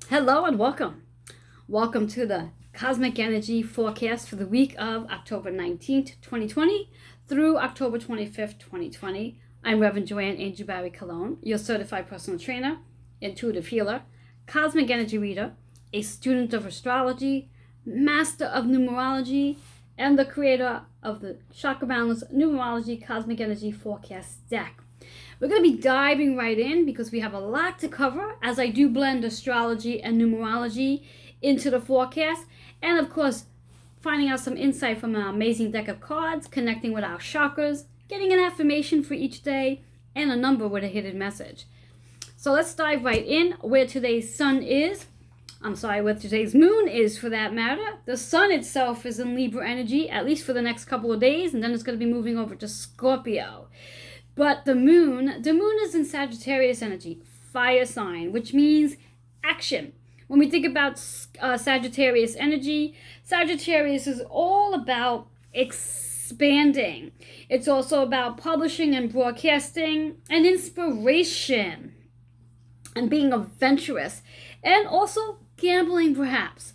Hello and welcome. Welcome to the Cosmic Energy Forecast for the week of October 19th, 2020 through October 25th, 2020. I'm Reverend Joanne Angel Barry Cologne, your certified personal trainer, intuitive healer, cosmic energy reader, a student of astrology, master of numerology, and the creator of the Chakra Balance Numerology Cosmic Energy Forecast deck. We're going to be diving right in because we have a lot to cover as I do blend astrology and numerology into the forecast. And of course, finding out some insight from our amazing deck of cards, connecting with our chakras, getting an affirmation for each day, and a number with a hidden message. So let's dive right in where today's sun is. Where today's moon is for that matter. The sun itself is in Libra energy, at least for the next couple of days, and then it's going to be moving over to Scorpio. But the moon is in Sagittarius energy, fire sign, which means action. When we think about Sagittarius energy, Sagittarius is all about expanding. It's also about publishing and broadcasting and inspiration and being adventurous and also gambling perhaps.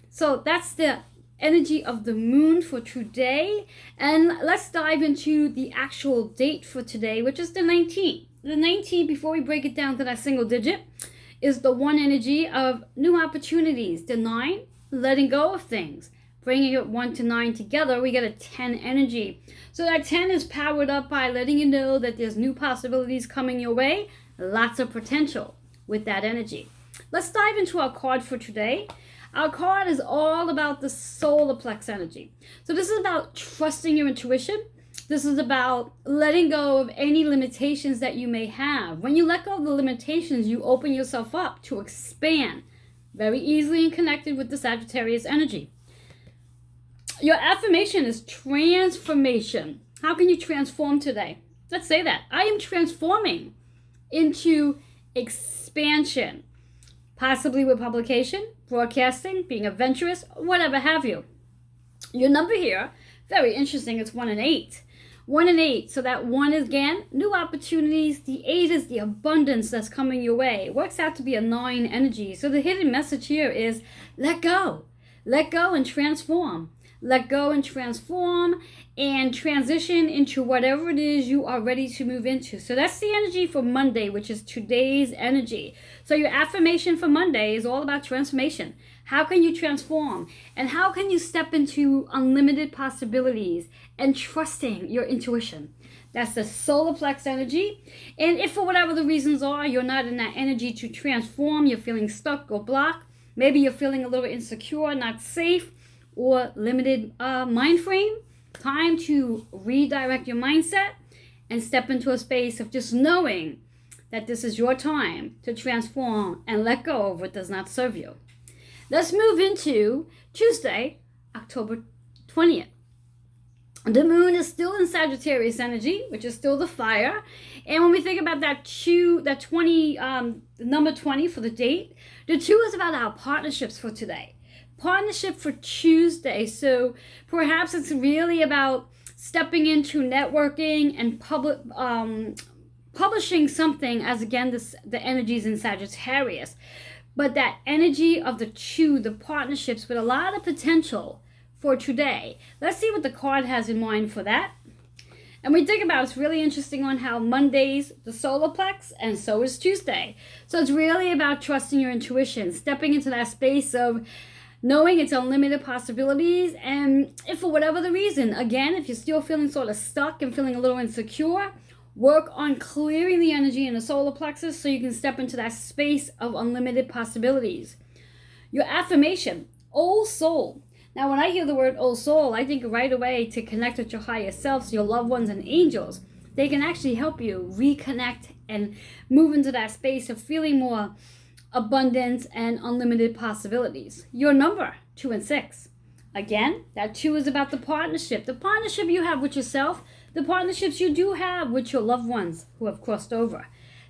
So that's the energy of the moon for today, and let's dive into the actual date for today, which is the 19th. The 19th, before we break it down to that single digit, is the 1 energy of new opportunities. The 9, letting go of things. Bringing it 1 to 9 together, we get a 10 energy. So that 10 is powered up by letting you know that there's new possibilities coming your way, lots of potential with that energy. Let's dive into our card for today. Our card is all about the solar plex energy. So this is about trusting your intuition. This is about letting go of any limitations that you may have. When you let go of the limitations, you open yourself up to expand very easily and connected with the Sagittarius energy. Your affirmation is transformation. How can you transform today? Let's say that. I am transforming into expansion. Possibly with publication, broadcasting, being adventurous, whatever have you. Your number here, very interesting, it's 1 and 8. 1 and 8, so that 1 is, again, new opportunities. The 8 is the abundance that's coming your way. It works out to be a 9 energy. So the hidden message here is let go. Let go and transform. Let go and transform and transition into whatever it is you are ready to move into. So that's the energy for Monday, which is today's energy. So your affirmation for Monday is all about transformation. How can you transform? And how can you step into unlimited possibilities and trusting your intuition? That's the solar plex energy. And if for whatever the reasons are, you're not in that energy to transform, you're feeling stuck or blocked, maybe you're feeling a little insecure, not safe, or limited mind frame, time to redirect your mindset and step into a space of just knowing that this is your time to transform and let go of what does not serve you. Let's move into Tuesday, October 20th. The moon is still in Sagittarius energy, which is still the fire. And when we think about that 20, number 20 for the date, the 2 is about our partnerships for today. Partnership for Tuesday. So perhaps it's really about stepping into networking and publishing something, as again the energies in Sagittarius. But that energy of the 2, the partnerships with a lot of potential for today. Let's see what the card has in mind for that. And we think about it's really interesting on how Monday's the solar plex and so is Tuesday. So it's really about trusting your intuition, stepping into that space of knowing it's unlimited possibilities. And if for whatever the reason, again, if you're still feeling sort of stuck and feeling a little insecure, work on clearing the energy in the solar plexus so you can step into that space of unlimited possibilities. Your affirmation, old soul. Now, when I hear the word old soul, I think right away to connect with your higher selves, your loved ones and angels. They can actually help you reconnect and move into that space of feeling more abundance and unlimited possibilities. Your number, 2 and 6. Again, that 2 is about the partnership you have with yourself, the partnerships you do have with your loved ones who have crossed over.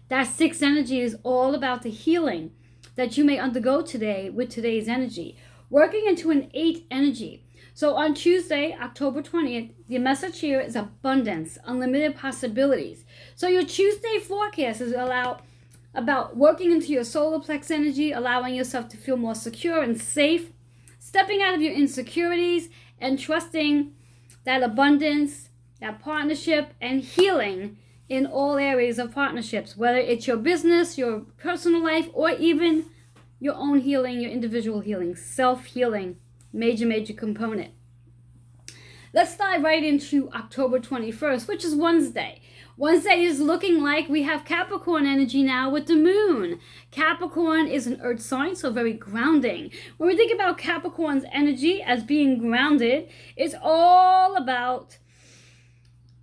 That 6 energy is all about the healing that you may undergo today with today's energy, working into an 8 energy. So on Tuesday, October 20th, the message here is abundance, unlimited possibilities. So your Tuesday forecast is about about working into your solar plex energy, allowing yourself to feel more secure and safe, stepping out of your insecurities and trusting that abundance, that partnership, and healing in all areas of partnerships, whether it's your business, your personal life, or even your own healing, your individual healing, self-healing, major component. Let's dive right into October 21st, which is Wednesday. Wednesday is looking like we have Capricorn energy now with the moon. Capricorn is an earth sign, so very grounding. When we think about Capricorn's energy as being grounded, it's all about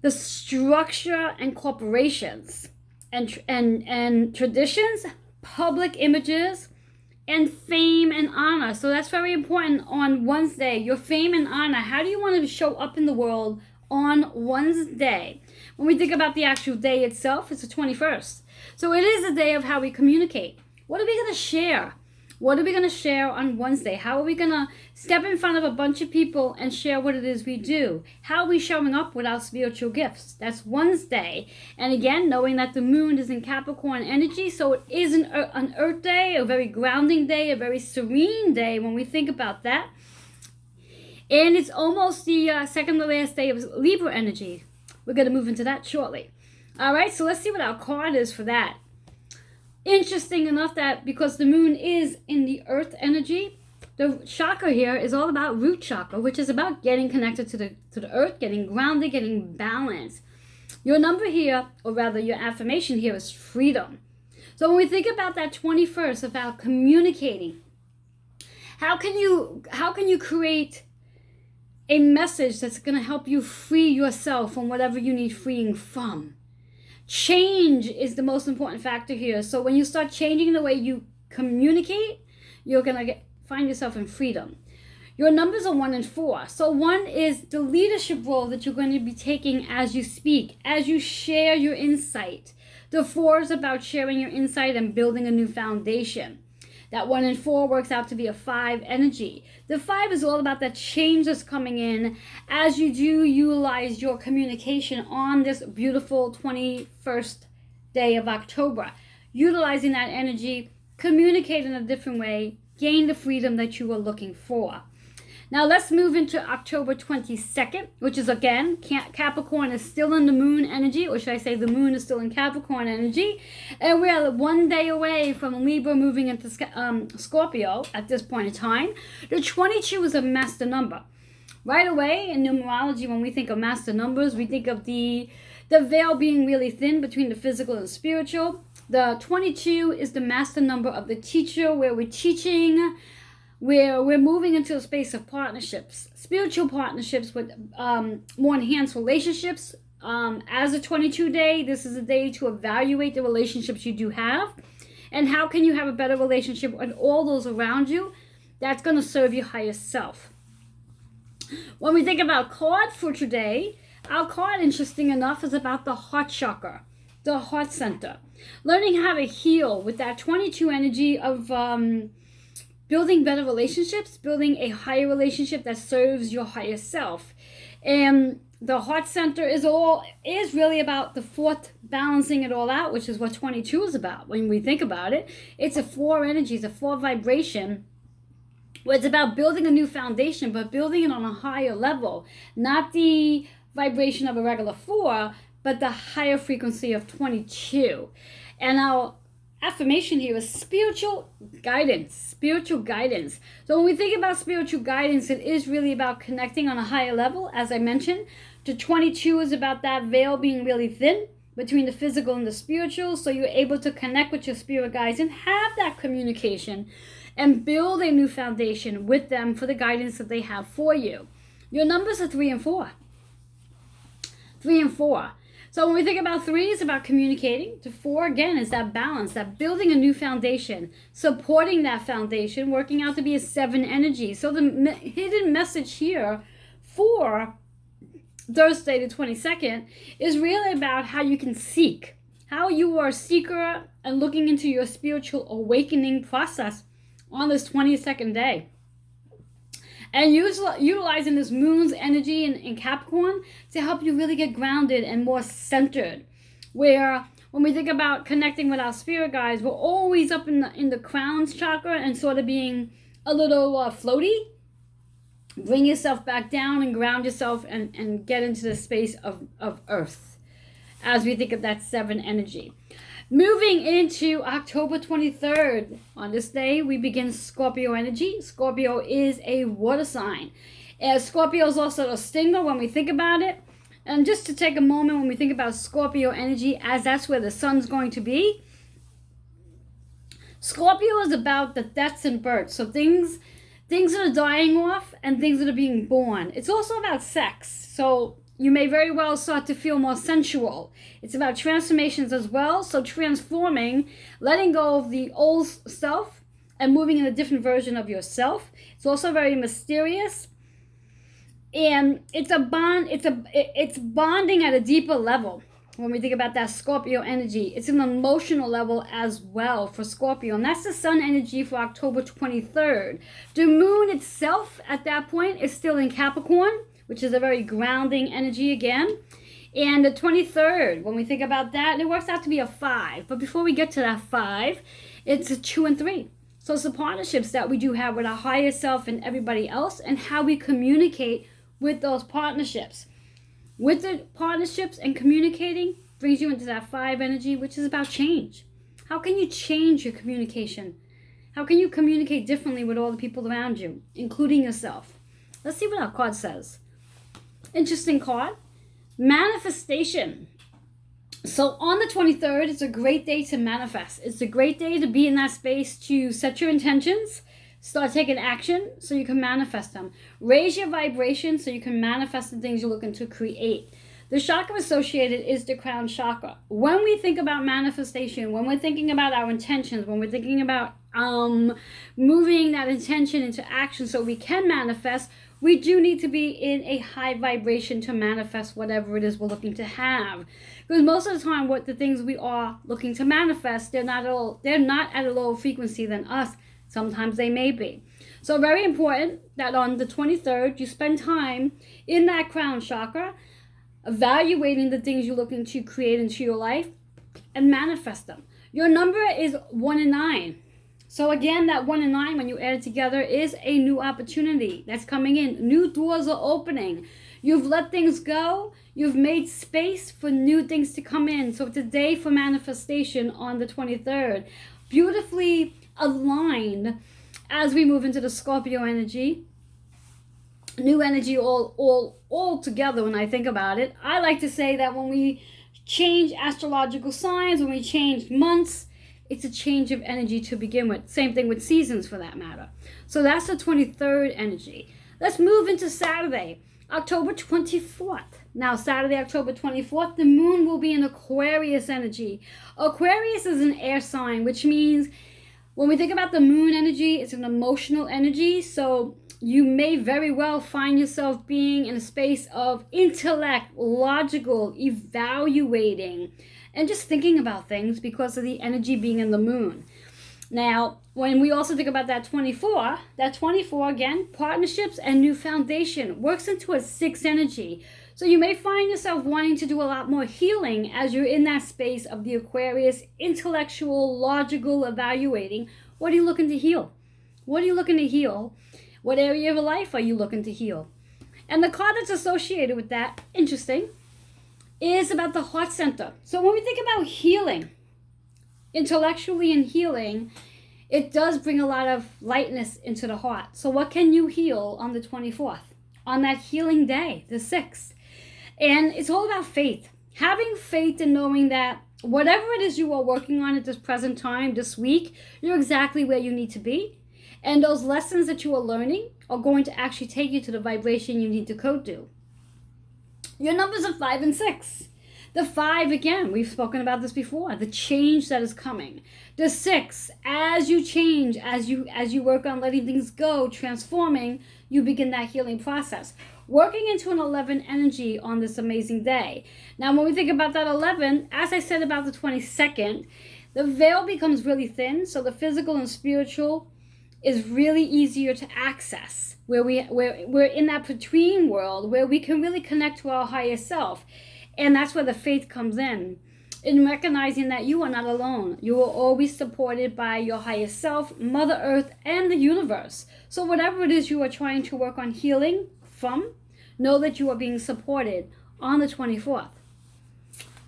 the structure and corporations and traditions, public images, and fame and honor. So that's very important on Wednesday. Your fame and honor. How do you want to show up in the world on Wednesday? When we think about the actual day itself, it's the 21st. So it is a day of how we communicate. What are we going to share? What are we going to share on Wednesday? How are we going to step in front of a bunch of people and share what it is we do? How are we showing up with our spiritual gifts? That's Wednesday. And again, knowing that the moon is in Capricorn energy, so it is an earth day, a very grounding day, a very serene day when we think about that. And it's almost the second to last day of Libra energy. We're going to move into that shortly. All right, so let's see what our card is for that. Interesting enough that because the moon is in the earth energy, the chakra here is all about root chakra, which is about getting connected to the earth, getting grounded, getting balanced. Your number here, or rather your affirmation here, is freedom. So when we think about that 21st, about communicating, how can you create a message that's going to help you free yourself from whatever you need freeing from? Change is the most important factor here. So when you start changing the way you communicate, you're going to find yourself in freedom. Your numbers are 1 and 4. So 1 is the leadership role that you're going to be taking as you speak, as you share your insight. The 4 is about sharing your insight and building a new foundation. That 1 and 4 works out to be a 5 energy. The 5 is all about that change that's coming in as you do utilize your communication on this beautiful 21st day of October. Utilizing that energy, communicate in a different way, gain the freedom that you are looking for. Now let's move into October 22nd, which is again, Capricorn is still in the moon energy, or should I say the moon is still in Capricorn energy. And we are 1 day away from Libra moving into Scorpio at this point in time. The 22 is a master number. Right away in numerology, when we think of master numbers, we think of the veil being really thin between the physical and spiritual. The 22 is the master number of the teacher, where we're teaching, where we're moving into a space of partnerships, spiritual partnerships with more enhanced relationships. As a 22 day, this is a day to evaluate the relationships you do have and how can you have a better relationship with all those around you that's going to serve your highest self. When we think about card for today, our card, interesting enough, is about the heart chakra, the heart center. Learning how to heal with that 22 energy of building better relationships, building a higher relationship that serves your higher self. And the heart center is really about the 4th, balancing it all out, which is what 22 is about. When we think about it, it's a 4 energy, it's a 4 vibration. Where it's about building a new foundation, but building it on a higher level. Not the vibration of a regular 4, but the higher frequency of 22. And our affirmation here is spiritual guidance. Spiritual guidance. So when we think about spiritual guidance, it is really about connecting on a higher level, as I mentioned. The 22 is about that veil being really thin between the physical and the spiritual, so you're able to connect with your spirit guides and have that communication and build a new foundation with them for the guidance that they have for you. Your numbers are 3 and 4. 3 and 4. So when we think about 3, it's about communicating. To 4, again, is that balance, that building a new foundation, supporting that foundation, working out to be a 7 energy. So the hidden message here for Thursday the 22nd is really about how you can seek, how you are a seeker and looking into your spiritual awakening process on this 22nd day. And utilizing this moon's energy in Capricorn to help you really get grounded and more centered. Where when we think about connecting with our spirit guides, we're always up in the crowns chakra and sort of being a little floaty. Bring yourself back down and ground yourself and get into the space of earth as we think of that 7 energy. Moving into October 23rd, on this day, we begin Scorpio energy. Scorpio is a water sign. Scorpio is also a stinger when we think about it. And just to take a moment when we think about Scorpio energy, as that's where the sun's going to be, Scorpio is about the deaths and births. So things that are dying off and things that are being born. It's also about sex. So you may very well start to feel more sensual. It's about transformations as well. So transforming, letting go of the old self and moving in a different version of yourself. It's also very mysterious. And it's a bond, it's bonding at a deeper level. When we think about that Scorpio energy, it's an emotional level as well for Scorpio. And that's the sun energy for October 23rd. The moon itself at that point is still in Capricorn, which is a very grounding energy again. And the 23rd, when we think about that, it works out to be a 5. But before we get to that 5, it's a 2 and 3. So it's the partnerships that we do have with our higher self and everybody else and how we communicate with those partnerships. With the partnerships and communicating brings you into that 5 energy, which is about change. How can you change your communication? How can you communicate differently with all the people around you, including yourself? Let's see what our card says. Interesting card. Manifestation. So on the 23rd, it's a great day to manifest. It's a great day to be in that space to set your intentions, start taking action so you can manifest them. Raise your vibration so you can manifest the things you're looking to create. The chakra associated is the crown chakra. When we think about manifestation, when we're thinking about our intentions, when we're thinking about moving that intention into action so we can manifest, we do need to be in a high vibration to manifest whatever it is we're looking to have. Because most of the time, what the things we are looking to manifest, they're not at a lower frequency than us. Sometimes they may be. So very important that on the 23rd, you spend time in that crown chakra, evaluating the things you're looking to create into your life and manifest them. Your number is 1 and 9. So again, that 1 and 9, when you add it together, is a new opportunity that's coming in. New doors are opening. You've let things go. You've made space for new things to come in. So it's a day for manifestation on the 23rd. Beautifully aligned as we move into the Scorpio energy. New energy all together when I think about it. I like to say that when we change astrological signs, when we change months, it's a change of energy to begin with. Same thing with seasons for that matter. So that's the 23rd energy. Let's move into Saturday, October 24th. Now, Saturday, October 24th, the moon will be in Aquarius energy. Aquarius is an air sign, which means when we think about the moon energy, it's an emotional energy. So you may very well find yourself being in a space of intellect, logical, evaluating, and just thinking about things because of the energy being in the moon. Now, when we also think about that 24 again, partnerships and new foundation works into a 6 energy. So you may find yourself wanting to do a lot more healing as you're in that space of the Aquarius, intellectual, logical, evaluating. What are you looking to heal? What are you looking to heal? What area of your life are you looking to heal? And the card that's associated with that, interesting, is about the heart center. So when we think about healing, intellectually and healing, it does bring a lot of lightness into the heart. So what can you heal on the 24th? On that healing day, the 6th. And it's all about faith. Having faith in knowing that whatever it is you are working on at this present time, this week, you're exactly where you need to be. And those lessons that you are learning are going to actually take you to the vibration you need to code to. Your numbers are 5 and 6. The 5, again, we've spoken about this before, the change that is coming. The 6, as you change, as you work on letting things go, transforming, you begin that healing process. Working into an 11 energy on this amazing day. Now, when we think about that 11, as I said about the 22nd, the veil becomes really thin, so the physical and spiritual is really easier to access, where we're in that between world where we can really connect to our higher self. And that's where the faith comes in in recognizing that you are not alone. You are always supported by your higher self, Mother Earth, and the universe. So whatever it is you are trying to work on healing from, know that you are being supported on the 24th.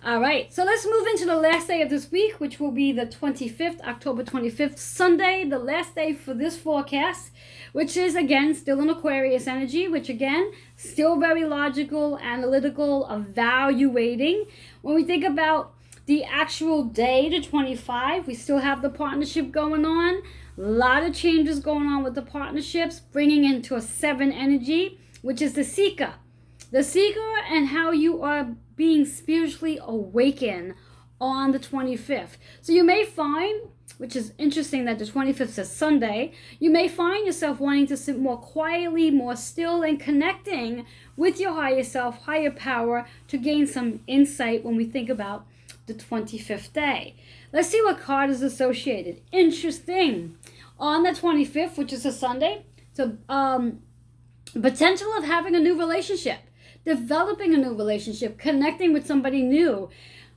All right, so let's move into the last day of this week, which will be the 25th, October 25th, Sunday, the last day for this forecast, which is, again, still an Aquarius energy, which, again, still very logical, analytical, evaluating. When we think about the actual day, the 25, we still have the partnership going on. A lot of changes going on with the partnerships, bringing into a 7 energy, which is the seeker. The seeker and how you are being spiritually awakened on the 25th. So you may find, which is interesting that the 25th is Sunday, you may find yourself wanting to sit more quietly, more still, and connecting with your higher self, higher power, to gain some insight when we think about the 25th day. Let's see what card is associated. Interesting. On the 25th, which is a Sunday, so potential of having a new relationship, developing a new relationship, connecting with somebody new,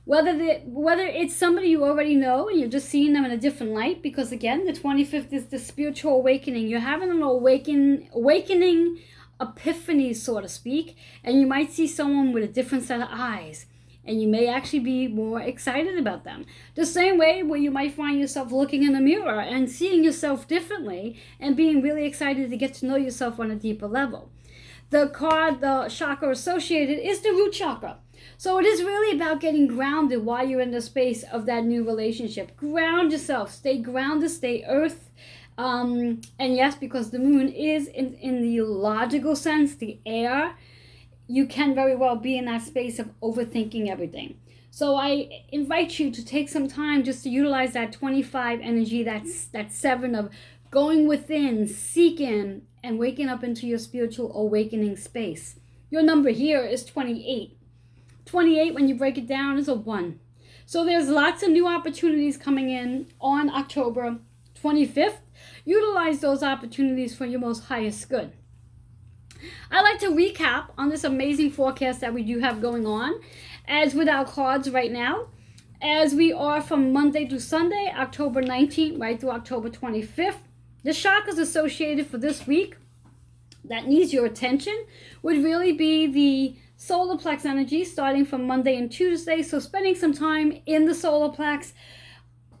whether it's somebody you already know and you're just seeing them in a different light, because again, the 25th is the spiritual awakening. You're having an awakening epiphany, so to speak, and you might see someone with a different set of eyes, and you may actually be more excited about them. The same way where you might find yourself looking in the mirror and seeing yourself differently and being really excited to get to know yourself on a deeper level. The card, the chakra associated, is the root chakra. So it is really about getting grounded while you're in the space of that new relationship. Ground yourself. Stay grounded. Stay earth. And yes, because the moon is in the logical sense, the air, you can very well be in that space of overthinking everything. So I invite you to take some time just to utilize that 25 energy, that 7 of going within, seeking, and waking up into your spiritual awakening space. Your number here is 28. 28, when you break it down, is a 1. So there's lots of new opportunities coming in on October 25th. Utilize those opportunities for your most highest good. I'd like to recap on this amazing forecast that we do have going on, as with our cards right now, as we are from Monday to Sunday, October 19th, right through October 25th. The chakras associated for this week that needs your attention would really be the solar plex energy, starting from Monday and Tuesday. So spending some time in the solar plex,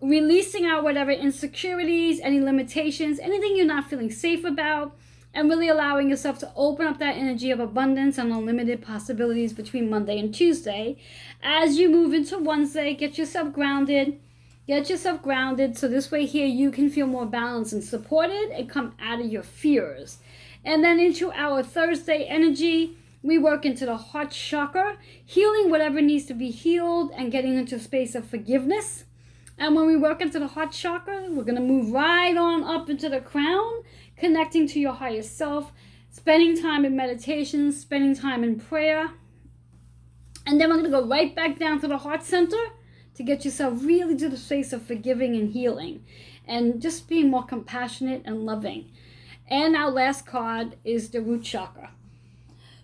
releasing out whatever insecurities, any limitations, anything you're not feeling safe about, and really allowing yourself to open up that energy of abundance and unlimited possibilities between Monday and Tuesday. As you move into Wednesday, get yourself grounded. So this way here you can feel more balanced and supported and come out of your fears. And then into our Thursday energy, we work into the heart chakra, healing whatever needs to be healed and getting into a space of forgiveness. And when we work into the heart chakra, we're going to move right on up into the crown, connecting to your higher self, spending time in meditation, spending time in prayer. And then we're going to go right back down to the heart center to get yourself really to the space of forgiving and healing and just being more compassionate and loving. And our last card is the root chakra.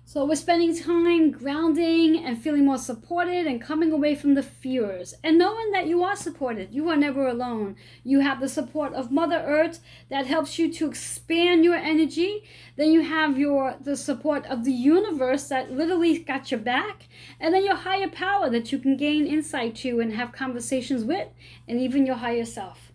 So we're spending time grounding and feeling more supported and coming away from the fears and knowing that you are supported. You are never alone. You have the support of Mother Earth that helps you to expand your energy. Then you have the support of the universe that literally got your back. And then your higher power that you can gain insight to and have conversations with, and even your higher self.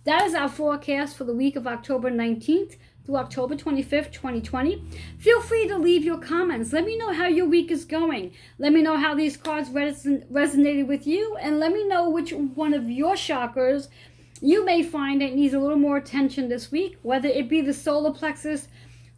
That is our forecast for the week of October 19th. Through October 25th, 2020. Feel free to leave your comments. Let me know how your week is going. Let me know how these cards resonated with you, and let me know which one of your chakras you may find that needs a little more attention this week, whether it be the solar plexus,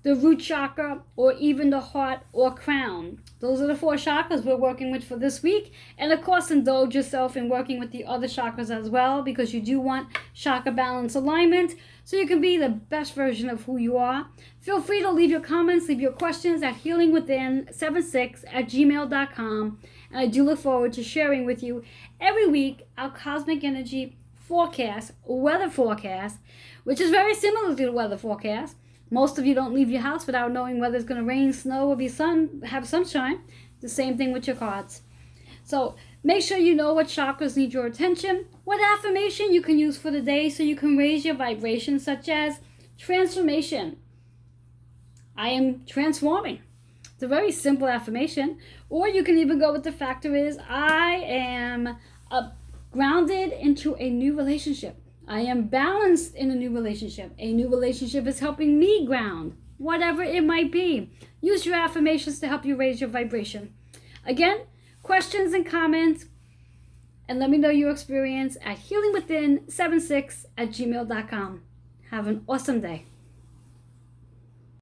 the root chakra, or even the heart or crown. Those are the 4 chakras we're working with for this week. And of course, indulge yourself in working with the other chakras as well, because you do want chakra balance alignment so you can be the best version of who you are. Feel free to leave your comments, leave your questions at healingwithin76@gmail.com. And I do look forward to sharing with you every week our cosmic energy forecast, weather forecast, which is very similar to the weather forecast. Most of you don't leave your house without knowing whether it's going to rain, snow, or have sunshine. The same thing with your cards. So Make sure you know what chakras need your attention, what affirmation you can use for the day so you can raise your vibration, such as transformation. I am transforming. It's a very simple affirmation. Or you can even go with the factor is, I am grounded into a new relationship. I am balanced in a new relationship. A new relationship is helping me ground, whatever it might be. Use your affirmations to help you raise your vibration. Again, questions and comments, and let me know your experience at healingwithin76@gmail.com. Have an awesome day.